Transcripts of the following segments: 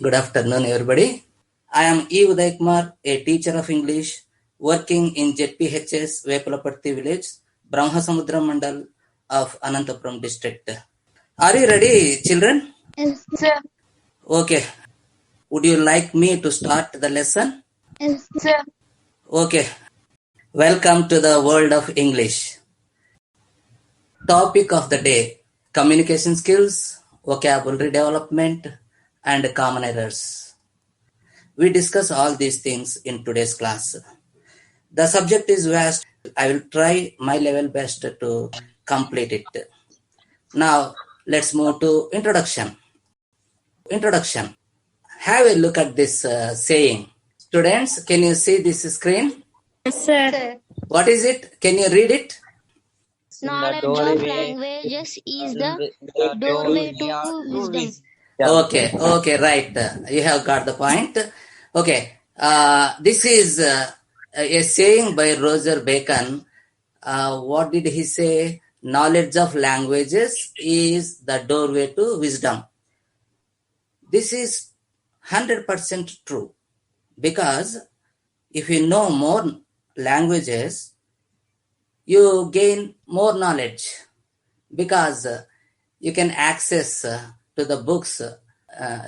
Good afternoon, everybody. I am E Udaya Kumar, a teacher of English working in ZPHS Vepulapatti village, Brahmasamudra Mandal of Anantapuram district. Are you ready, children? Yes, sir. Okay. Would you like me to start the lesson? Yes, sir. Okay. Welcome to the world of English. Topic of the day: communication skills, vocabulary development, and common errors. We discuss all these things in today's class. The subject is vast. I will try my level best to complete it. Now, let's move to introduction. Have a look at this saying. Students, can you see this screen? Yes, sir. What is it? Can you read it? Knowledge of languages is the doorway to wisdom. Okay, right. You have got the point. Okay, this is a saying by Roger Bacon. What did he say? Knowledge of languages is the doorway to wisdom. This is 100% true, because if you know more languages, you gain more knowledge, because you can access to the books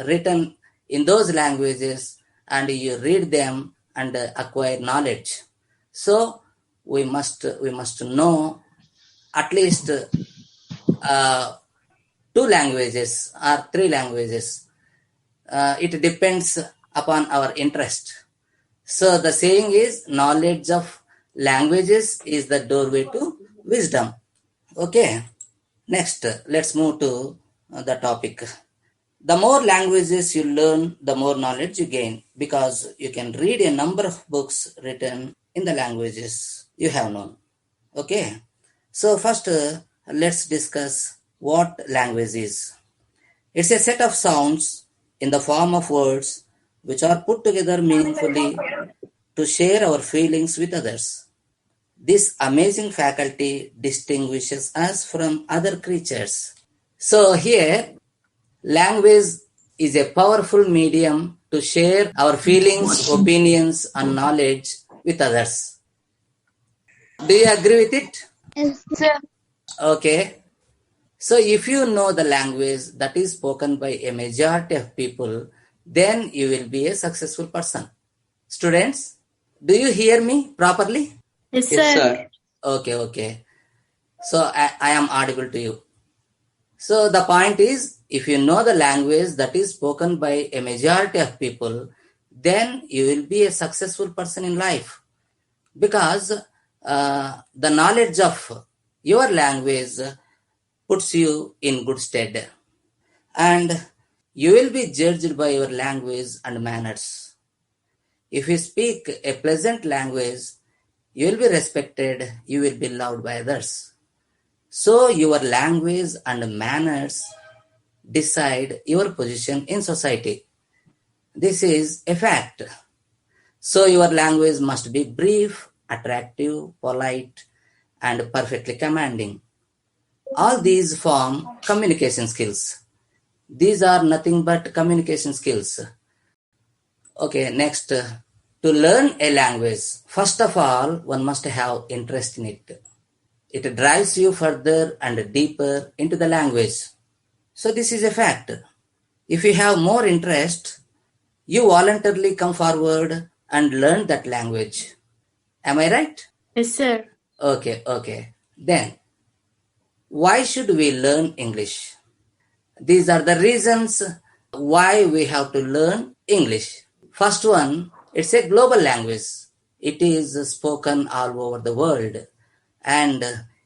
written in those languages, and you read them and acquire knowledge. So we must know at least 2 languages or 3 languages. It depends upon our interest. So the saying is, knowledge of languages is the doorway to wisdom. Okay. Next, let's move to the topic. The more languages you learn, the more knowledge you gain, because you can read a number of books written in the languages you have known. Okay. So first, let's discuss what language is. It's a set of sounds in the form of words which are put together meaningfully to share our feelings with others. This amazing faculty distinguishes us from other creatures. So here, language is a powerful medium to share our feelings, opinions, and knowledge with others. Do you agree with it? Yes, sir. Okay. So if you know the language that is spoken by a majority of people, then you will be a successful person. Students, do you hear me properly? Yes, sir. Okay. So I am audible to you. So the point is, if you know the language that is spoken by a majority of people, then you will be a successful person in life, because the knowledge of your language puts you in good stead, and you will be judged by your language and manners. If you speak a pleasant language, you will be respected, you will be loved by others. So your language and manners decide your position in society. This is a fact. So your language must be brief, attractive, polite, and perfectly commanding. All these form communication skills. These are nothing but communication skills. Okay, next. To learn a language, first of all, one must have interest in it. It drives you further and deeper into the language. So this is a fact. If you have more interest, you voluntarily come forward and learn that language. Am I right? Yes, sir. Okay. Then, why should we learn English? These are the reasons why we have to learn English. First one, it's a global language. It is spoken all over the world. And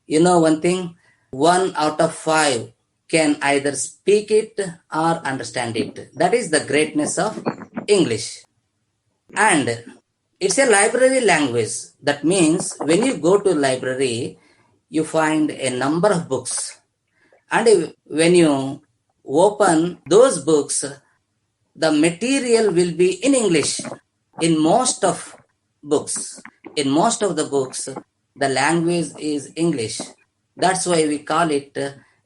you know one thing, 1 out of 5 can either speak it or understand it. That is the greatness of English. And it's a library language. That means when you go to library, you find a number of books. And when you open those books, the material will be in English. In most of books, the language is English. That's why we call it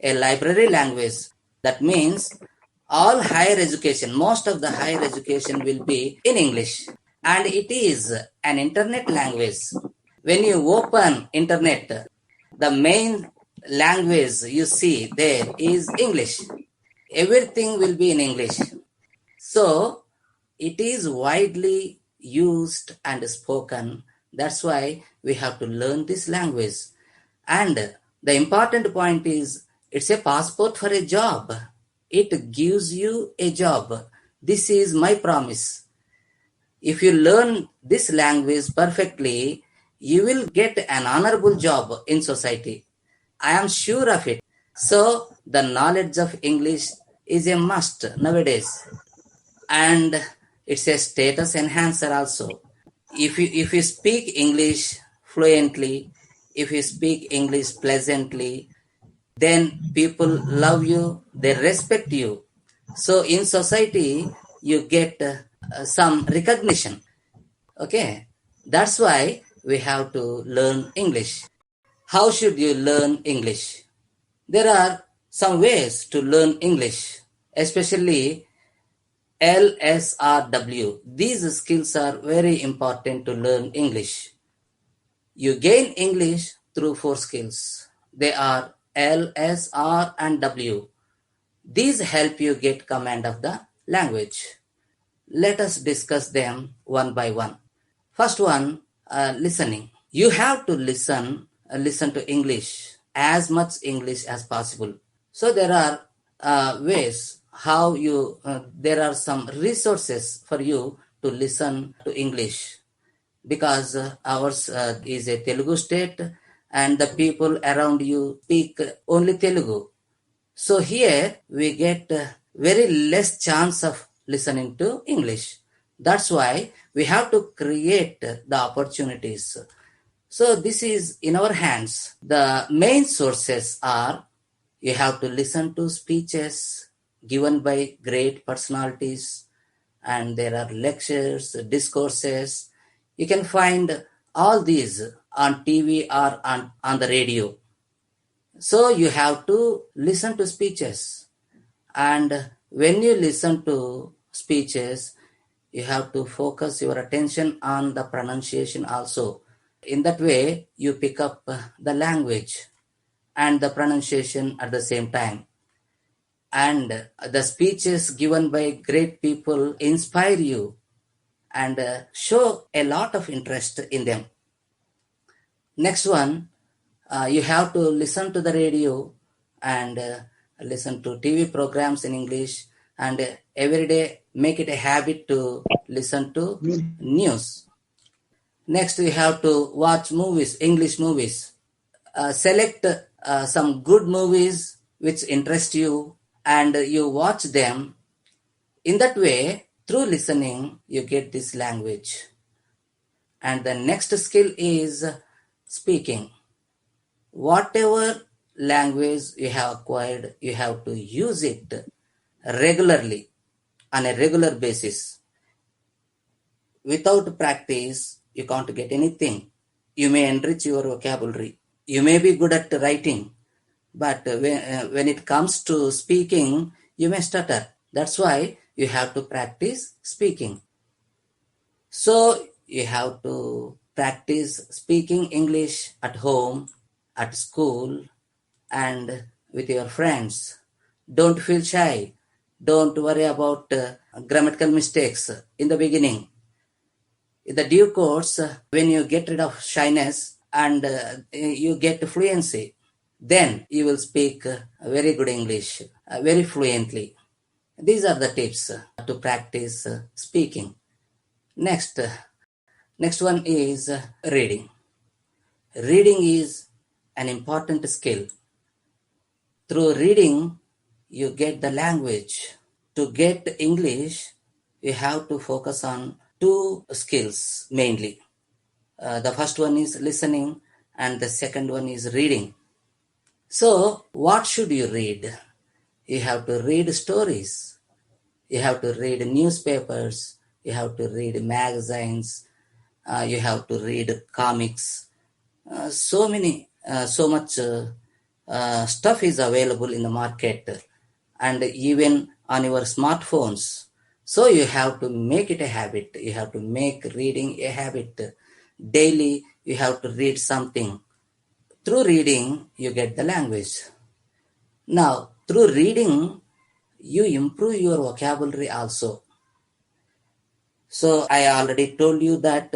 a library language. That means All higher education, most of the higher education will be in English, and it is an internet language. When you open internet, the main language you see there is English. Everything will be in English. So it is widely used and spoken. That's why we have to learn this language. And the important point is it's a passport for a job. It gives you a job. This is my promise. If you learn this language perfectly, you will get an honorable job in society. I am sure of it. So the knowledge of English is a must nowadays. And it's a status enhancer also. If you speak English fluently, if you speak English pleasantly, then people love you, they respect you. So in society, you get some recognition. Okay, that's why we have to learn English. How should you learn English? There are some ways to learn English, especially LSRW. These skills are very important to learn English. You gain English through 4 skills. They are L, S, R, and W. These help you get command of the language. Let us discuss them one by one. First one, listening. You have to listen to English, as much English as possible. So there are ways how there are some resources for you to listen to English, because ours is a Telugu state and the people around you speak only Telugu. So here we get very less chance of listening to English. That's why we have to create the opportunities. So this is in our hands. The main sources are, you have to listen to speeches given by great personalities, and there are lectures, discourses. You can find all these on TV or on the radio. So you have to listen to speeches. And when you listen to speeches, you have to focus your attention on the pronunciation also. In that way, you pick up the language and the pronunciation at the same time. And the speeches given by great people inspire you and show a lot of interest in them. Next one, you have to listen to the radio and listen to TV programs in English, and every day make it a habit to listen to news. Next, you have to watch movies, English movies. Select some good movies which interest you and you watch them. In that way, through listening, you get this language. And the next skill is speaking. Whatever language you have acquired, you have to use it regularly, on a regular basis. Without practice, you can't get anything. You may enrich your vocabulary. You may be good at writing, but when it comes to speaking, you may stutter. That's why you have to practice speaking. So you have to practice speaking English at home, at school, and with your friends. Don't feel shy. Don't worry about grammatical mistakes in the beginning. In the due course, when you get rid of shyness and you get fluency, then you will speak very good English, very fluently. These are the tips to practice speaking. Next one is reading. Reading is an important skill. Through reading, you get the language. To get English, you have to focus on 2 skills mainly. The first one is listening, and the second one is reading. So, what should you read? You have to read stories. You have to read newspapers. You have to read magazines. You have to read comics. So much stuff is available in the market, and even on your smartphones. So you have to make it a habit. You have to make reading a habit. Daily, you have to read something. Through reading, you get the language. Now, through reading, you improve your vocabulary also. So I already told you that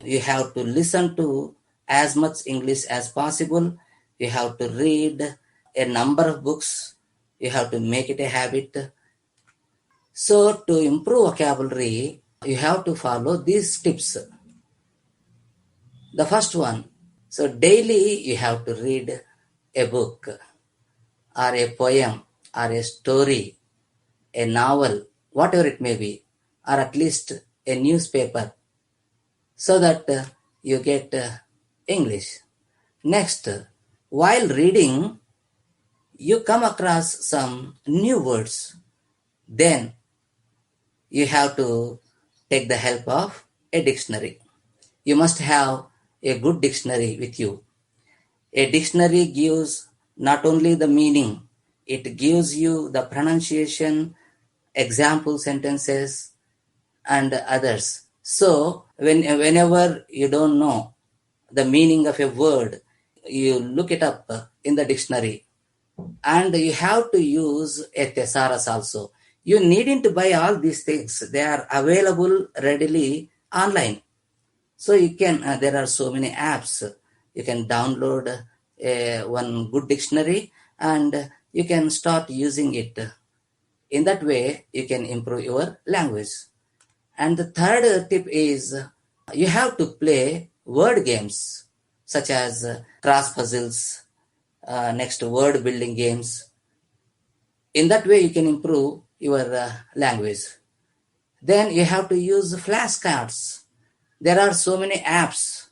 you have to listen to as much English as possible. You have to read a number of books. You have to make it a habit. So to improve vocabulary, you have to follow these tips. The first one, so daily you have to read a book or a poem or a story, a novel, whatever it may be, or at least a newspaper, so that you get English. Next, while reading, you come across some new words. Then you have to take the help of a dictionary. You must have a good dictionary with you. A dictionary gives not only the meaning, it gives you the pronunciation, example sentences, and others. So, whenever you don't know the meaning of a word, you look it up in the dictionary, and you have to use a thesaurus also. You needn't to buy all these things, they are available readily online. So you can, there are so many apps. You can download one good dictionary and you can start using it. In that way, you can improve your language. And the third tip is you have to play word games such as cross puzzles, next word building games. In that way, you can improve your language. Then you have to use flashcards. There are so many apps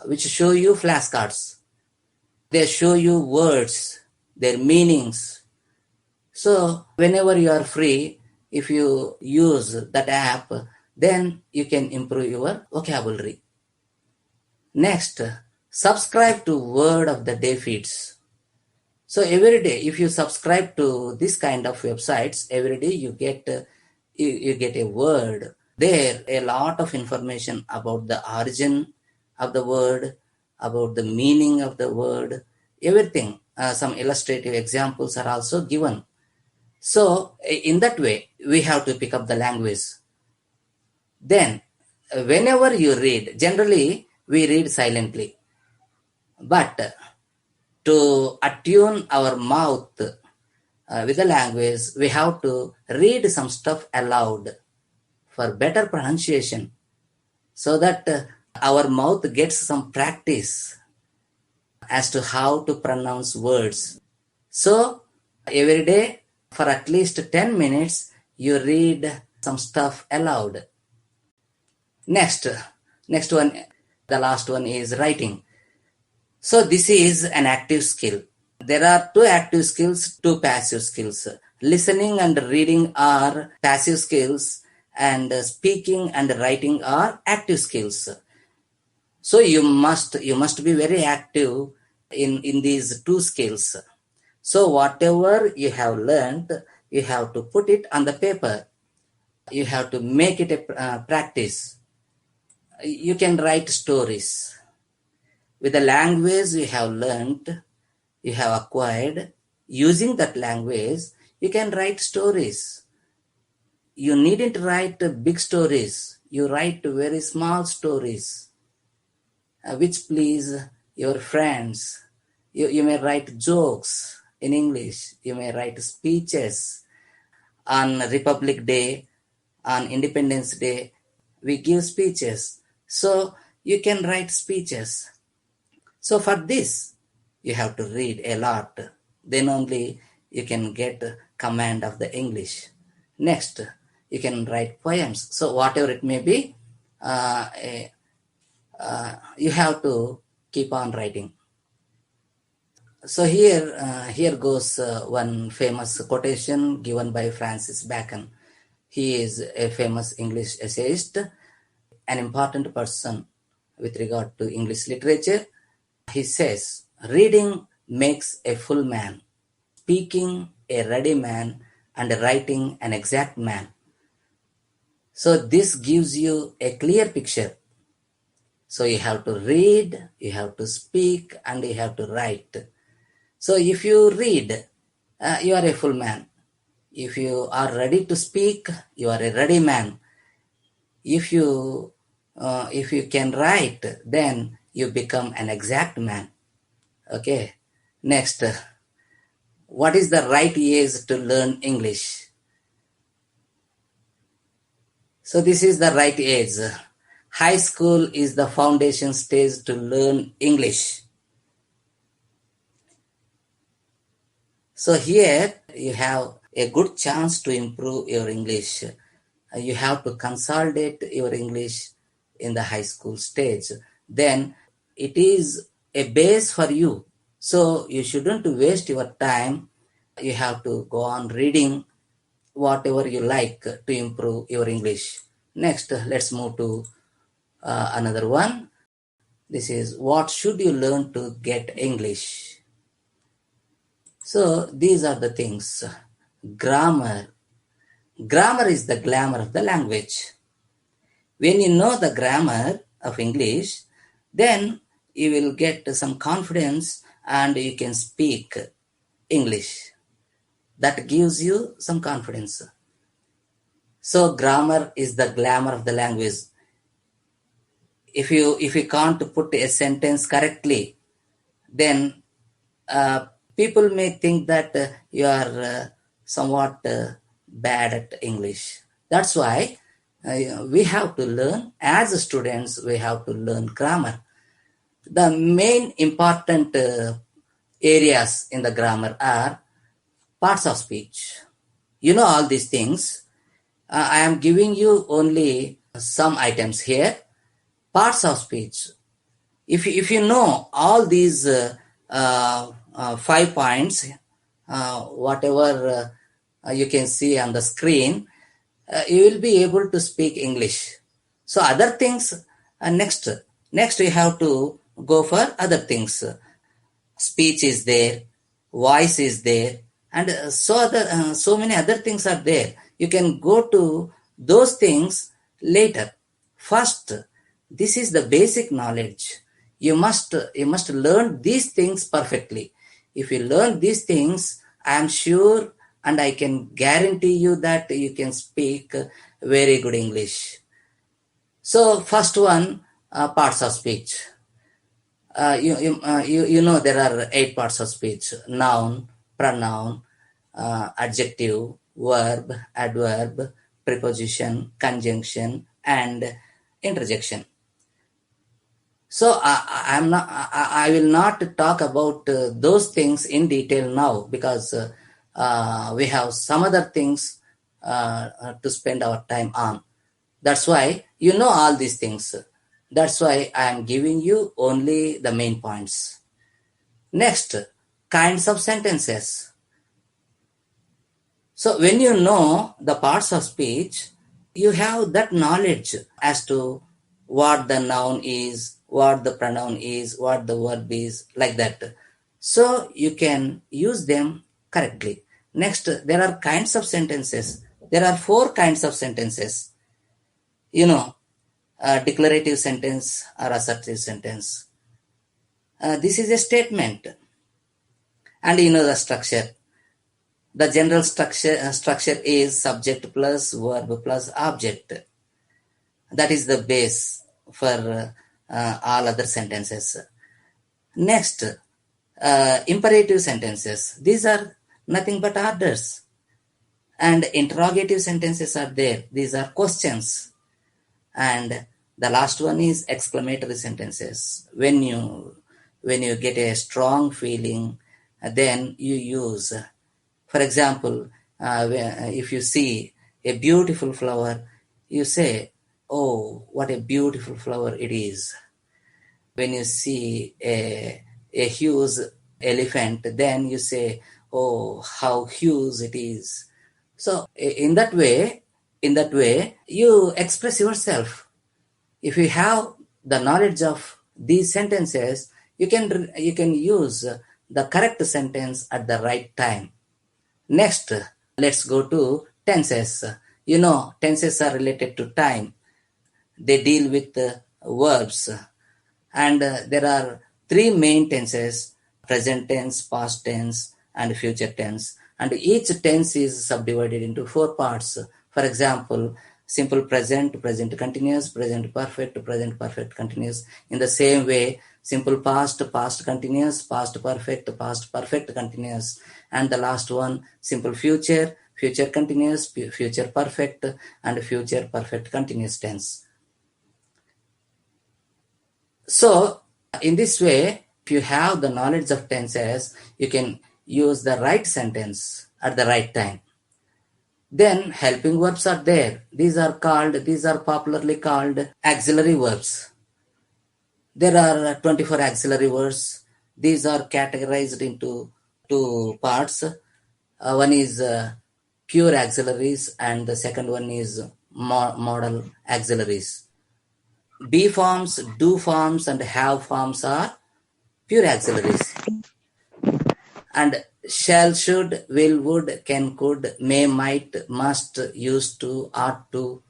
which show you flashcards. They show you words, their meanings. So whenever you are free, if you use that app, then you can improve your vocabulary. Next, subscribe to Word of the Day feeds. So every day, if you subscribe to this kind of websites, every day you get you get a word. There, a lot of information about the origin of the word, about the meaning of the word, everything. Some illustrative examples are also given. So in that way, we have to pick up the language. Then, whenever you read, generally we read silently, but to attune our mouth with the language, we have to read some stuff aloud for better pronunciation, so that our mouth gets some practice as to how to pronounce words. So every day for at least 10 minutes, you read some stuff aloud. Next one, the last one is writing. So this is an active skill. There are two active skills, two passive skills. Listening and reading are passive skills, and speaking and writing are active skills. So you must be very active in these two skills. So whatever you have learned, you have to put it on the paper. You have to make it a practice. You can write stories. With the language you have learned, you have acquired, using that language, you can write stories. You needn't write big stories. You write very small stories, which please your friends. You may write jokes in English. You may write speeches. On Republic Day, on Independence Day, we give speeches. So you can write speeches. So for this, you have to read a lot. Then only you can get command of the English. Next, you can write poems. So whatever it may be, you have to keep on writing. So here goes one famous quotation given by Francis Bacon. He is a famous English essayist, an important person with regard to English literature. He says, reading makes a full man, speaking a ready man and writing an exact man. So this gives you a clear picture. So you have to read, you have to speak, and you have to write. So if you read, you are a full man. If you are ready to speak, you are a ready man. If you can write, then you become an exact man. Okay. Next, what is the right age to learn English? So this is the right age. High school is the foundation stage to learn English. So here you have a good chance to improve your English. You have to consolidate your English in the high school stage. Then it is a base for you. So you shouldn't waste your time. You have to go on reading whatever you like to improve your English. Next, let's move to another one. This is what should you learn to get English? So these are the things. Grammar. Grammar is the glamour of the language. When you know the grammar of English, then you will get some confidence and you can speak English. That gives you some confidence. So grammar is the glamour of the language. If you can't put a sentence correctly, then people may think that you are somewhat bad at English. That's why we have to learn, as students, we have to learn grammar. The main important areas in the grammar are parts of speech. You know all these things. I am giving you only some items here. Parts of speech. If you know all these 5 points, whatever you can see on the screen, you will be able to speak English. So other things, next we have to go for other things. Speech is there, voice is there, and so many other things are there. You can go to those things later. First, this is the basic knowledge. You must learn these things perfectly. If you learn these things, I am sure and I can guarantee you that you can speak very good English. So first one, parts of speech. You know there are 8 parts of speech: noun, pronoun, adjective, verb, adverb, preposition, conjunction, and interjection. So I will not talk about those things in detail now because we have some other things to spend our time on. That's why you know all these things. That's why I am giving you only the main points. Next, kinds of sentences. So when you know the parts of speech, you have that knowledge as to what the noun is, what the pronoun is, what the verb is, like that. So you can use them correctly. Next, there are kinds of sentences. There are 4 kinds of sentences. You know, declarative sentence or assertive sentence. This is a statement. And you know the structure. The general structure is subject plus verb plus object. That is the base for all other sentences. Next, imperative sentences. These are nothing but orders. And interrogative sentences are there. These are questions. And the last one is exclamatory sentences. When you get a strong feeling, then you use, for example, if you see a beautiful flower, you say, "Oh, what a beautiful flower it is." When you see a huge elephant, then you say, "Oh, how huge it is." So in that way, you express yourself. If you have the knowledge of these sentences, you can use the correct sentence at the right time. Next, let's go to tenses. You know, tenses are related to time. They deal with verbs. And there are three main tenses: present tense, past tense, and future tense. And each tense is subdivided into four parts. For example, simple present, present continuous, present perfect continuous. In the same way, simple past, past continuous, past perfect continuous. And the last one, simple future, future continuous, future perfect, and future perfect continuous tense. So, in this way, if you have the knowledge of tenses, you can use the right sentence at the right time. Then helping verbs are there. These are popularly called auxiliary verbs. There are 24 auxiliary verbs. These are categorized into two parts. One is pure auxiliaries, and the second one is modal auxiliaries. Be forms, do forms, and have forms are pure auxiliaries. And shall, should, will, would, can, could, may, might, must, used to, ought to,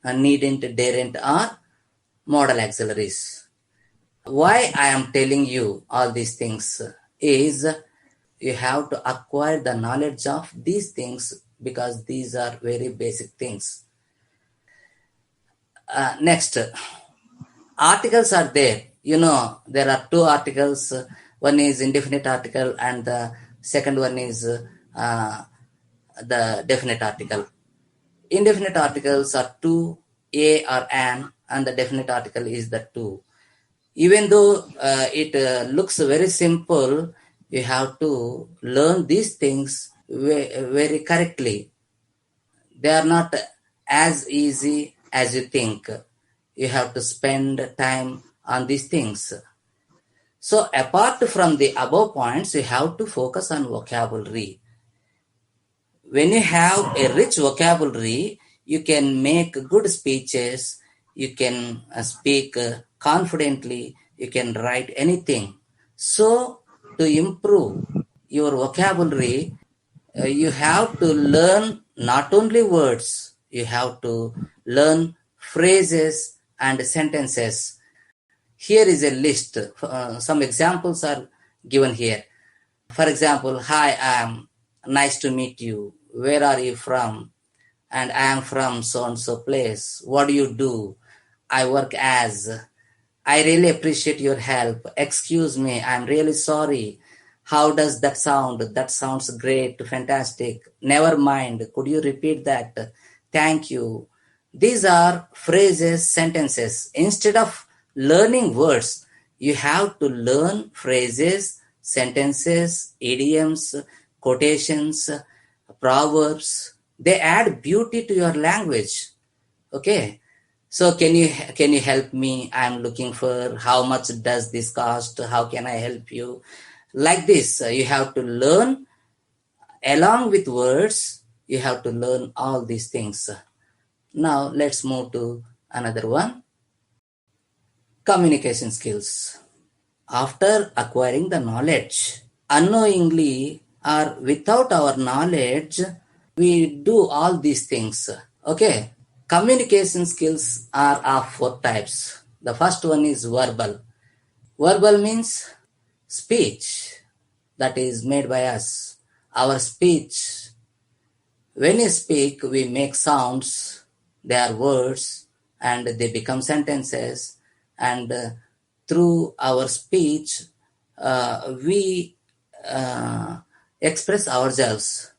needn't, daren't are modal auxiliaries. Why I am telling you all these things is you have to acquire the knowledge of these things because these are very basic things. Next, articles are there. You know, there are two articles. One is indefinite article and the second one is the definite article. Indefinite articles are to, a or an, and the definite article is the to. Even though it looks very simple, you have to learn these things very correctly. They are not as easy as you think. You have to spend time on these things. So apart from the above points, you have to focus on vocabulary. When you have a rich vocabulary, you can make good speeches, you can speak confidently, you can write anything. So to improve your vocabulary, you have to learn not only words, you have to learn phrases and sentences. Here is a list. Some examples are given here. For example, hi, I am nice to meet you. Where are you from? And I am from so and so place. What do you do? I work as. I really appreciate your help. Excuse me, I'm really sorry. How does that sound? That sounds great, fantastic. Never mind. Could you repeat that? Thank you. These are phrases, sentences. Instead of learning words, you have to learn phrases, sentences, idioms, quotations, proverbs. They add beauty to your language. Okay. So can you help me? I'm looking for how much does this cost? How can I help you? Like this, you have to learn along with words. You have to learn all these things. Now let's move to another one. Communication skills. After acquiring the knowledge, unknowingly or without our knowledge, we do all these things. Okay. Communication skills are of four types. The first one is verbal. Verbal means speech that is made by us. Our speech. When you speak, we make sounds. They are words and they become sentences. And through our speech, we express ourselves.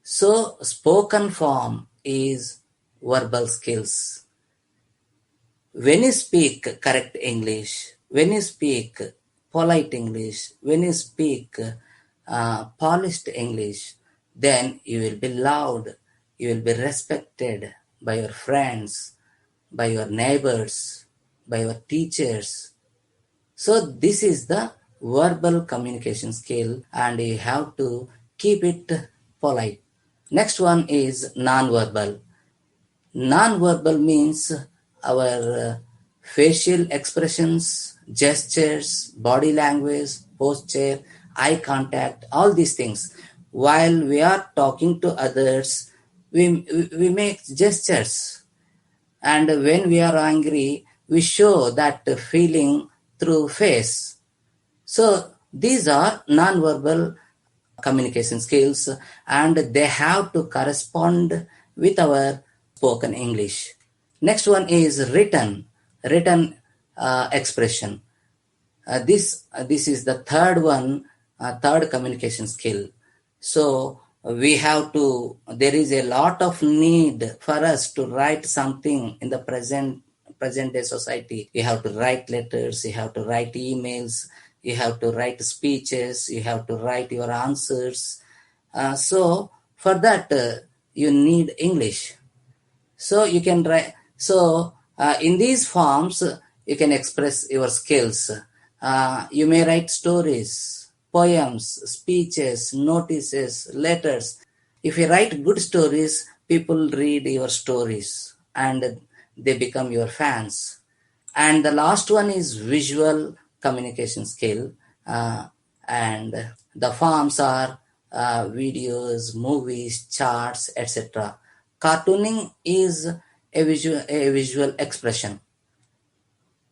So, spoken form is verbal skills. When you speak correct English, when you speak polite English, when you speak polished English, then you will be loved, you will be respected by your friends, by your neighbors, by your teachers. So this is the verbal communication skill and you have to keep it polite. Next one is non-verbal. Non-verbal means our facial expressions, gestures, body language, posture, eye contact, all these things. while we are talking to others, we make gestures. And when we are angry, we show that feeling through face. So these are non-verbal communication skills, and they have to correspond with our spoken English. Next one is written expression. This is the third one, third communication skill. So we have to. There is a lot of need for us to write something in the present day society. You have to write letters. You have to write emails. You have to write speeches. You have to write your answers. So for that, you need English. So you can write. So in these forms, you can express your skills. You may write stories, poems, speeches, notices, letters. If you write good stories, people read your stories and they become your fans. And the last one is visual communication skill. And the forms are videos, movies, charts, etc. Cartooning is a visual expression.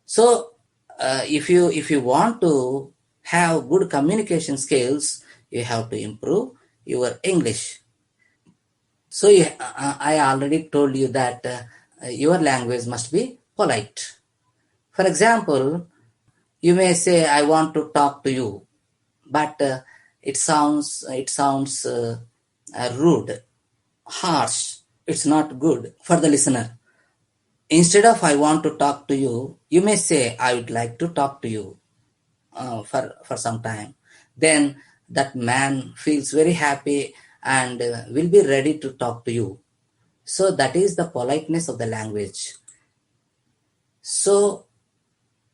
So if you want to have good communication skills, you have to improve your English. So I already told you that your language must be polite. For example, you may say, "I want to talk to you," but it sounds rude, harsh. It's not good for the listener. Instead of "I want to talk to you," you may say, "I would like to talk to you for some time." Then that man feels very happy and will be ready to talk to you. So that is the politeness of the language. So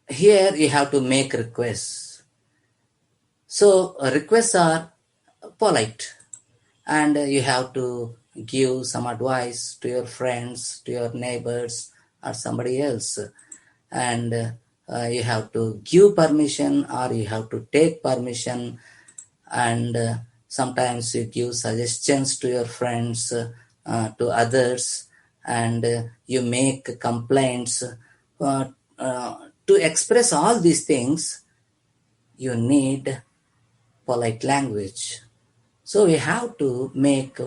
here you have to make requests. So requests are polite, and you have to give some advice to your friends, to your neighbors, or somebody else. And you have to give permission or you have to take permission. And sometimes you give suggestions to your friends, to others, and you make complaints. To express all these things, you need polite language. So we have to make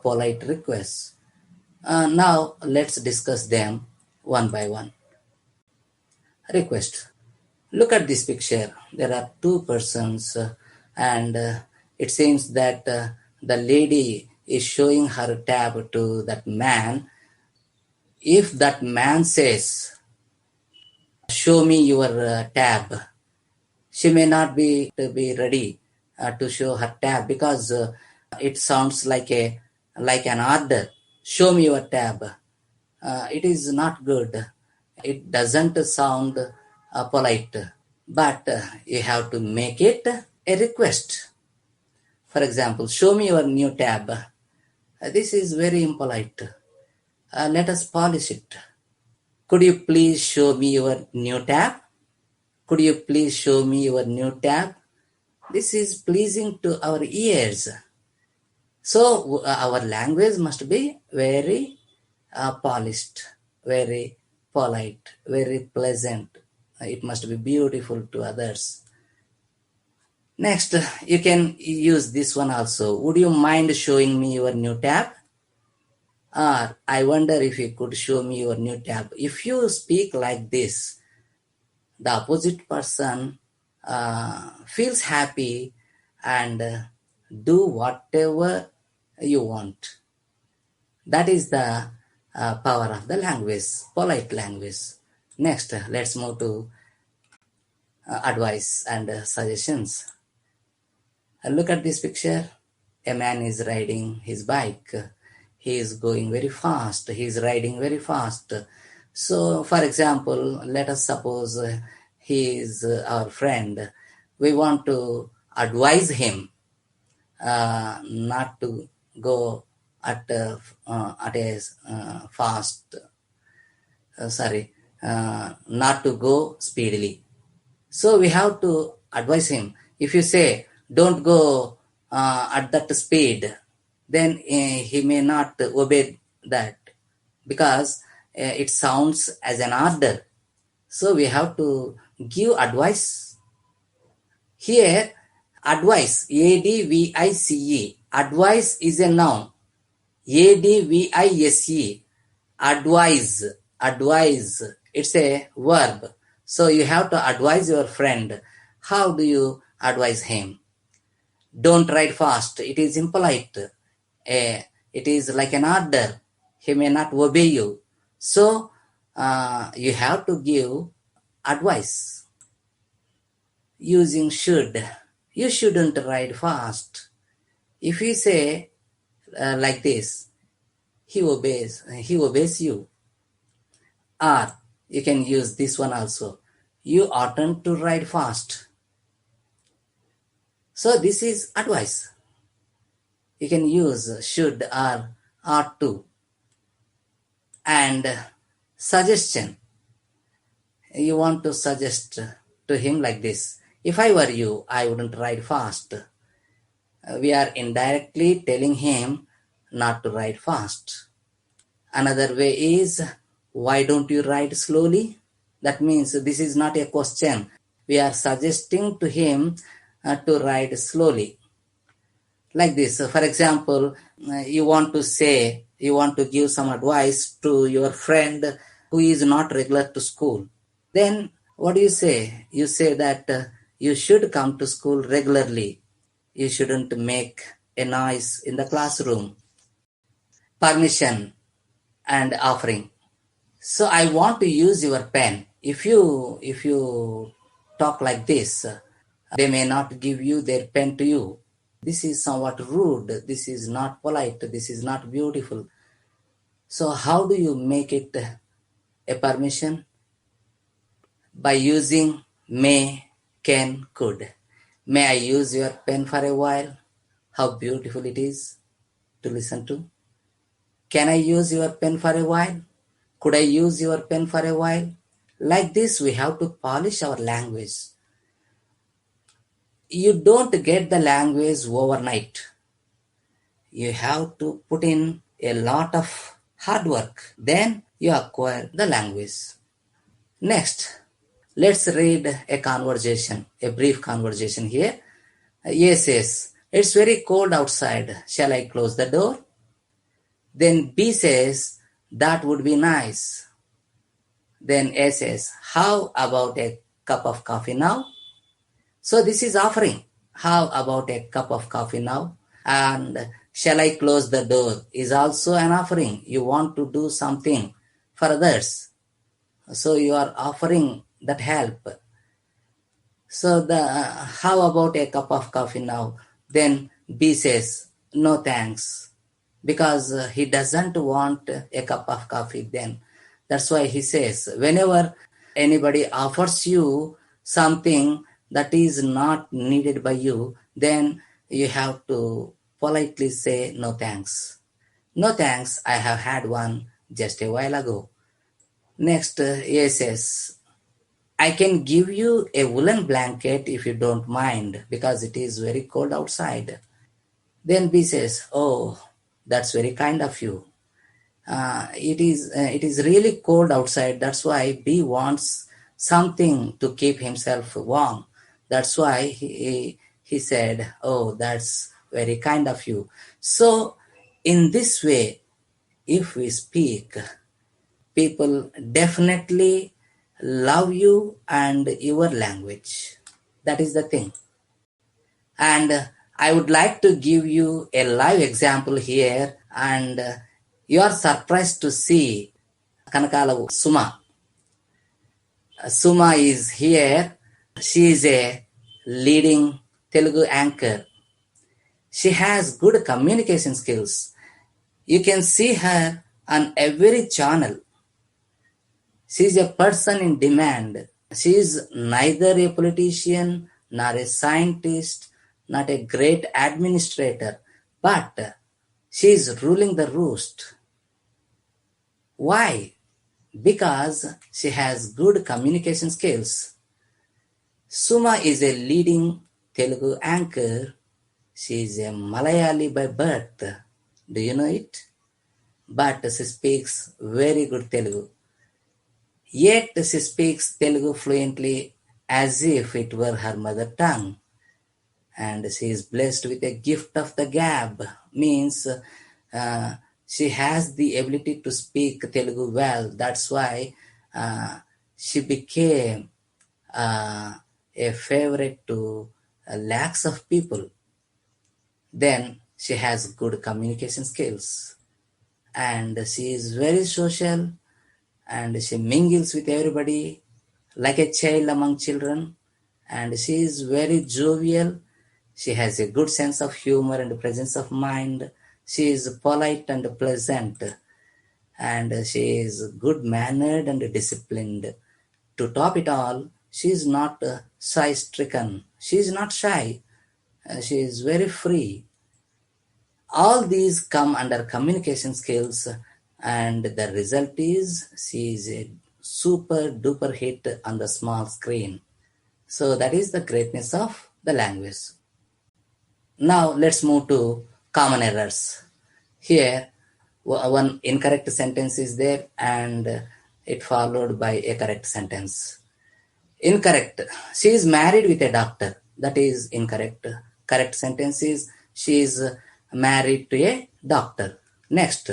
polite requests. Now let's discuss them one by one. Request. Look at this picture. There are two persons, and it seems that the lady is showing her tab to that man. If that man says, "Show me your tab," she may not be ready to show her tab because it sounds like an order. "Show me your tab." It is not good. It doesn't sound polite. But you have to make it a request. For example, "Show me your new tab." This is very impolite. Let us polish it. "Could you please show me your new tab?" "Could you please show me your new tab?" This is pleasing to our ears. So our language must be very polished, very polite, very pleasant. It must be beautiful to others. Next, you can use this one also. "Would you mind showing me your new tab?" Or, "I wonder if you could show me your new tab." If you speak like this, the opposite person feels happy and do whatever you want. That is the power of the language, polite language. Next, let's move to advice and suggestions. Look at this picture. A man is riding his bike. He is going very fast. He is riding very fast. So, for example, let us suppose he is our friend. We want to advise him not to go at a fast. Not to go speedily. So we have to advise him. If you say, "Don't go at that speed, then he may not obey that because it sounds as an order. So we have to give advice. Here, advice, advice, advice is a noun. Advice, advise, advise, it's a verb. So you have to advise your friend. How do you advise him? Don't ride fast, it is impolite. It is like an order. He may not obey you. So you have to give advice using should. You shouldn't ride fast. If you say like this, he obeys you. Or you can use this one also. You oughtn't to ride fast. So this is advice. You can use should or ought to. And suggestion. You want to suggest to him like this. If I were you, I wouldn't ride fast. We are indirectly telling him not to ride fast. Another way is, why don't you ride slowly? That means this is not a question. We are suggesting to him to ride slowly. Like this, for example, you want to give some advice to your friend who is not regular to school. Then what do you say? You say that you should come to school regularly. You shouldn't make a noise in the classroom. Permission and offering. So I want to use your pen. If you talk like this, they may not give you their pen to you. This is somewhat rude. This is not polite. This is not beautiful. So how do you make it a permission? By using may, can, could. May I use your pen for a while? How beautiful it is to listen to. Can I use your pen for a while? Could I use your pen for a while? Like this, we have to polish our language. You don't get the language overnight. You have to put in a lot of hard work. Then you acquire the language. Next, let's read a conversation, a brief conversation here. A says, it's very cold outside. Shall I close the door? Then B says, that would be nice. Then A says, how about a cup of coffee now? So this is offering. How about a cup of coffee now? And shall I close the door is also an offering. You want to do something for others. So you are offering that help. So how about a cup of coffee now? Then B says, no thanks. Because he doesn't want a cup of coffee then. That's why he says, whenever anybody offers you something that is not needed by you, then you have to politely say, no thanks. No thanks, I have had one just a while ago. Next, A says, I can give you a woolen blanket if you don't mind, because it is very cold outside. Then B says, oh, that's very kind of you. It is really cold outside. That's why B wants something to keep himself warm. That's why he said, oh, that's very kind of you. So in this way, if we speak, people definitely love you and your language. That is the thing. And I would like to give you a live example here, and you are surprised to see Kanakalavu Suma. Suma is here. She is a leading Telugu anchor. She has good communication skills. You can see her on every channel. She is a person in demand. She is neither a politician nor a scientist, not a great administrator, but she is ruling the roost. Why? Because she has good communication skills. Suma is a leading Telugu anchor. She is a Malayali by birth. Do you know it? But she speaks very good Telugu. Yet she speaks Telugu fluently as if it were her mother tongue. And she is blessed with a gift of the gab, means she has the ability to speak Telugu well. That's why she became a favorite to lakhs of people. Then she has good communication skills, and she is very social, and she mingles with everybody like a child among children, and she is very jovial. She has a good sense of humor and presence of mind. She is polite and pleasant, and she is good mannered and disciplined. To top it all, she is not shy stricken. She is not shy. She is very free. All these come under communication skills, and the result is she is a super duper hit on the small screen. So that is the greatness of the language. Now let's move to common errors. Here one incorrect sentence is there, and it followed by a correct sentence. Incorrect. She is married with a doctor. That is incorrect. Correct sentence is she is married to a doctor. Next.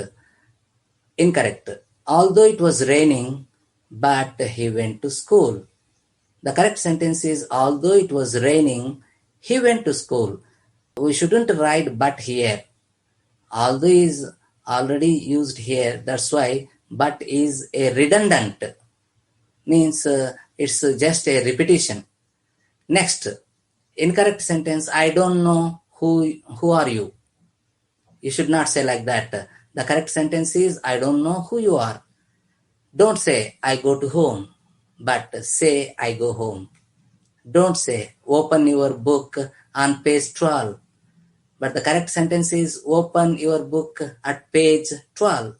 Incorrect. Although it was raining, but he went to school. The correct sentence is although it was raining, he went to school. We shouldn't write but here. Although is already used here. That's why but is a redundant. Means it's just a repetition. Next, incorrect sentence. I don't know who are you. You should not say like that. The correct sentence is I don't know who you are. Don't say I go to home, but say I go home. Don't say open your book on page 12, but the correct sentence is open your book at page 12.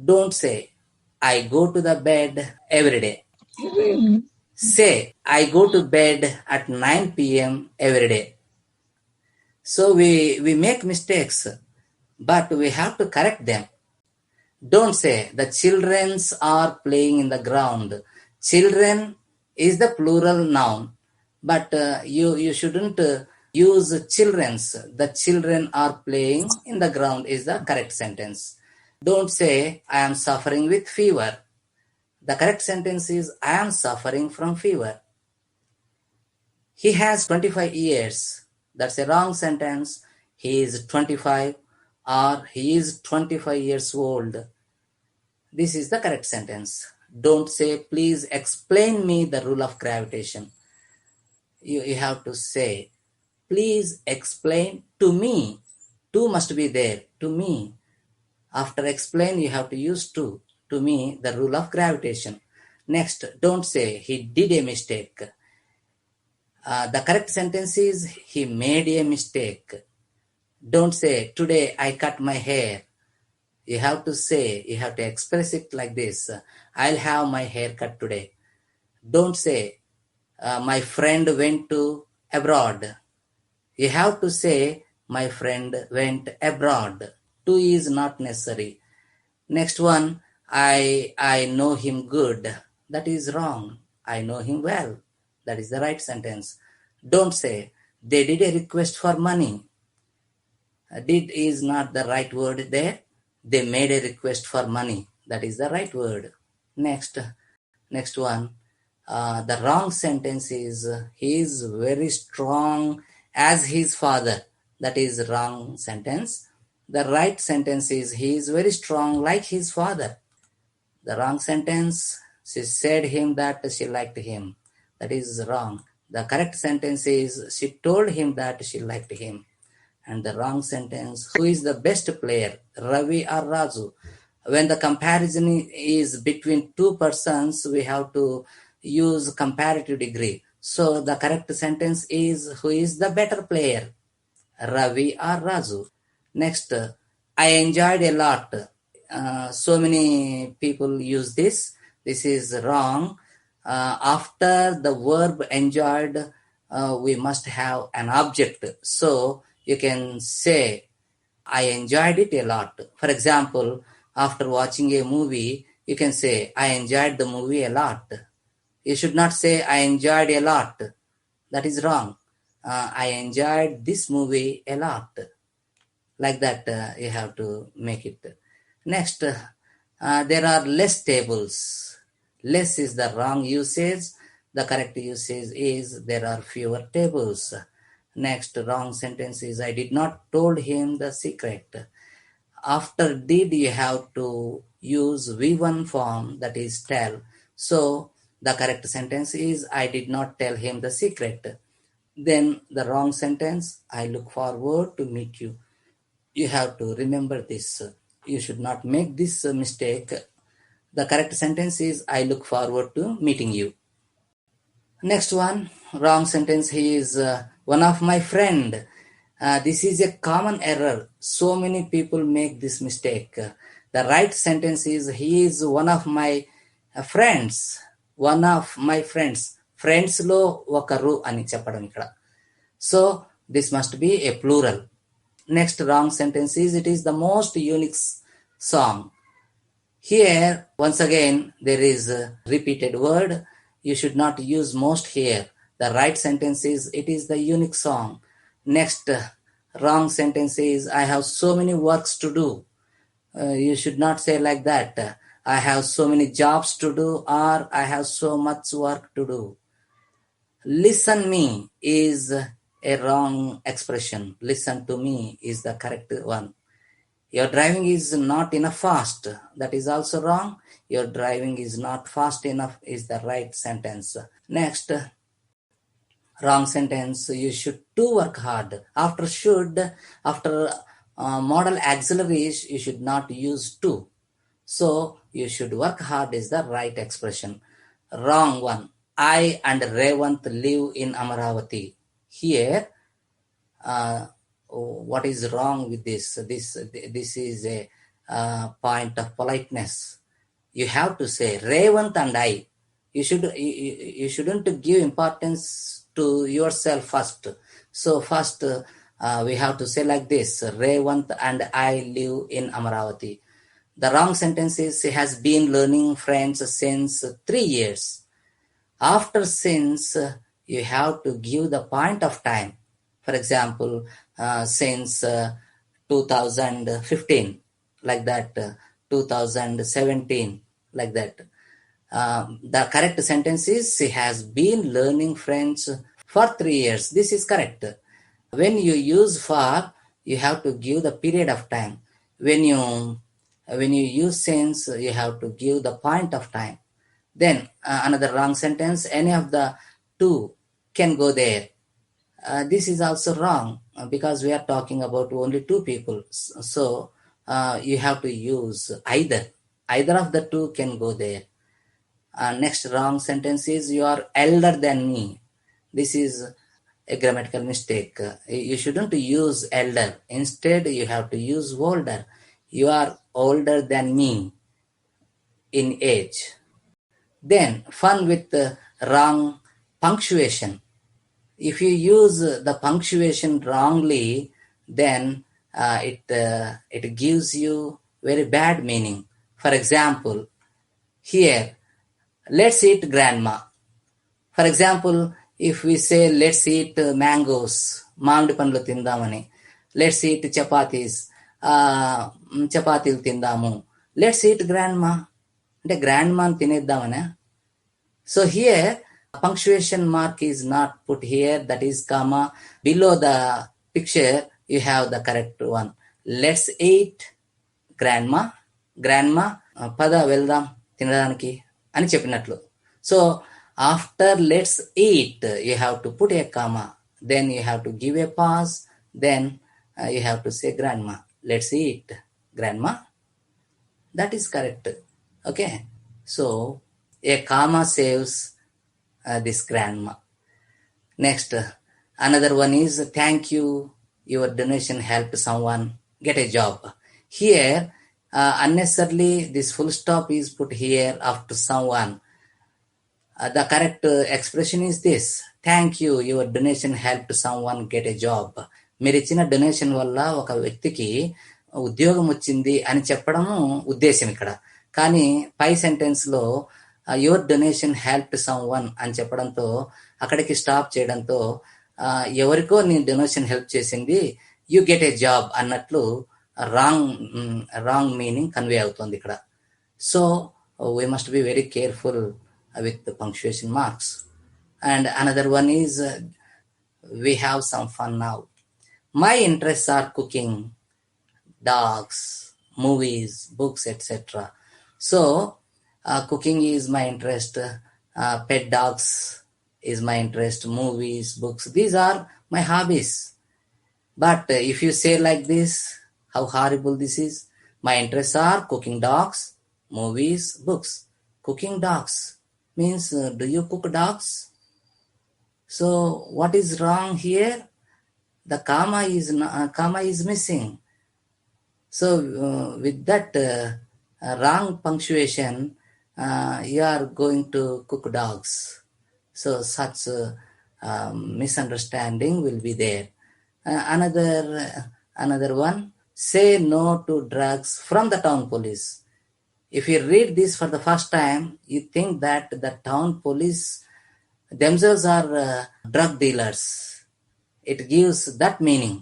Don't say I go to the bed every day. Say I go to bed at 9 p.m. every day. So we make mistakes, but we have to correct them. Don't say the children are playing in the ground. Children is the plural noun, but you shouldn't use children's. The children are playing in the ground is the correct sentence. Don't say I am suffering with fever. The correct sentence is I am suffering from fever. He has 25 years. That's a wrong sentence. He is 25 or he is 25 years old. This is the correct sentence. Don't say please explain me the rule of gravitation. You have to say please explain to me. To must be there. To me. After explain you have to use to. To me the rule of gravitation. Next, don't say he did a mistake. The correct sentence is he made a mistake. Don't say today I cut my hair. You have to say, you have to express it like this. I'll have my hair cut today. Don't say my friend went to abroad. You have to say my friend went abroad. To is not necessary. Next one, I know him good. That is wrong. I know him well. That is the right sentence. Don't say they did a request for money. Did is not the right word there. They made a request for money. That is the right word. Next one. The wrong sentence is he is very strong as his father. That is wrong sentence. The right sentence is he is very strong like his father. The wrong sentence, she said him that she liked him. That is wrong. The correct sentence is she told him that she liked him. And the wrong sentence, who is the best player, Ravi or Raju? When the comparison is between two persons, we have to use comparative degree. So the correct sentence is who is the better player, Ravi or Raju? Next, I enjoyed a lot. So many people use this. This is wrong. After the verb enjoyed, we must have an object. So you can say, I enjoyed it a lot. For example, after watching a movie, you can say, I enjoyed the movie a lot. You should not say, I enjoyed a lot. That is wrong. I enjoyed this movie a lot. Like that, you have to make it. Next, there are less tables. Less is the wrong usage. The correct usage is there are fewer tables. Next, wrong sentence is I did not told him the secret. After did, you have to use V1 form, that is tell. So the correct sentence is I did not tell him the secret. Then the wrong sentence, I look forward to meet you. You have to remember this. You should not make this mistake. The correct sentence is I look forward to meeting you. Next one, wrong sentence. He is one of my friend. This is a common error. So many people make this mistake. The right sentence is he is one of my friends. One of my friends. Friends lo okaru ani చెప్పడం ఇక్కడ. So this must be a plural. Next wrong sentence is it is the most unique song. Here, once again, there is a repeated word. You should not use most here. The right sentence is it is the unique song. Next wrong sentence is I have so many works to do. You should not say like that. I have so many jobs to do or I have so much work to do. Listen me is a wrong expression. Listen to me is the correct one. Your driving is not enough fast. That is also wrong. Your driving is not fast enough is the right sentence. Next, wrong sentence. You should to work hard. After should, after modal auxiliaries, you should not use to. So you should work hard is the right expression. Wrong one. I and Revant live in Amaravati. Here, what is wrong with this? This is a point of politeness. You have to say Revant and I. You shouldn't give importance to yourself first. So first we have to say like this: Revant and I live in Amaravati. The wrong sentence is he has been learning French since 3 years. After since, you have to give the point of time. For example, since 2015, like that, 2017, like that. The correct sentence is he has been learning French for 3 years. This is correct. When you use for, you have to give the period of time. When you use since, you have to give the point of time. Then another wrong sentence, any of the two can go there. This is also wrong because we are talking about only two people. So you have to use either. Either of the two can go there. Next wrong sentence is you are elder than me. This is a grammatical mistake. You shouldn't use elder. Instead, you have to use older. You are older than me in age. Then fun with the wrong punctuation. If you use the punctuation wrongly, then it gives you very bad meaning. For example, here, let's eat grandma. For example, if we say let's eat mangoes, మామిడి పండ్లు తిందామని, let's eat chapatis, చపాతీలు తిందాము, let's eat grandma, అంటే grandma తినేద్దామనే. So here, punctuation mark is not put here, that is comma. Below the picture, you have the correct one. Let's eat grandma. Grandma, pada veldam తినడానికి అని చెప్పినట్లు. So, after let's eat, you have to put a comma. Then you have to give a pause. Then you have to say grandma. Let's eat grandma. That is correct. Okay. So, a comma saves this grandma. Next, another one is thank you. Your donation helped someone get a job. Here, unnecessarily, this full stop is put here after someone. The correct expression is this: thank you your donation help some one get a job. మీరు ఇచ్చిన donation వల్ల ఒక వ్యక్తికి ఉద్యోగం వచ్చింది అని చెప్పడము ఉద్దేశం ఇక్కడ. కానీ పై సెంటెన్స్లో your donation help someone అని చెప్పడంతో అక్కడికి స్టాప్ చేయడంతో ఎవరికో నీ డొనేషన్ హెల్ప్ చేసింది, యూ గెట్ ఏ జాబ్ అన్నట్లు రాంగ్ మీనింగ్ కన్వే అవుతుంది ఇక్కడ. So we must be very careful with punctuation marks. And another one is we have some fun now. My interests are cooking, dogs, movies, books, etc. So cooking is my interest, pet dogs is my interest, movies, books, these are my hobbies. But if you say like this, how horrible this is. My interests are cooking dogs, movies, books. Cooking dogs means do you cook dogs? So what is wrong here? The comma is missing. So with that wrong punctuation, you are going to cook dogs. So such misunderstanding will be there. Another one, say no to drugs from the town police. If you read this for the first time, you think that the town police themselves are drug dealers. It gives that meaning.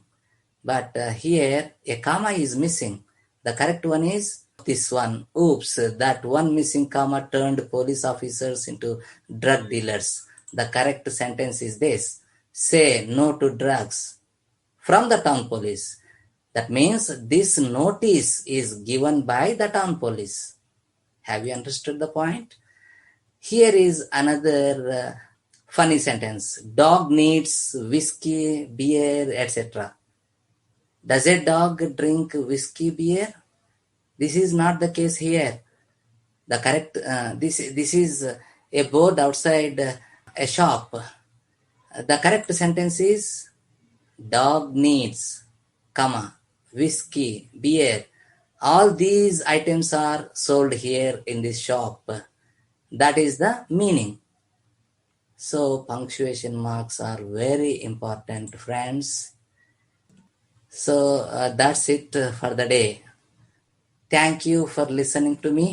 But here a comma is missing. The correct one is this one. Oops, that one missing comma turned police officers into drug dealers. The correct sentence is this. Say no to drugs from the town police. That means this notice is given by the town police. Have you understood the point? Here is another funny sentence. Dog needs whiskey, beer, etc. Does a dog drink whiskey, beer? This is not the case here. The correct this is a board outside a shop. The correct sentence is dog needs, comma, whiskey, beer. All these items are sold here in this shop. That is the meaning. So punctuation marks are very important, friends. So that's it for the day. Thank you for listening to me.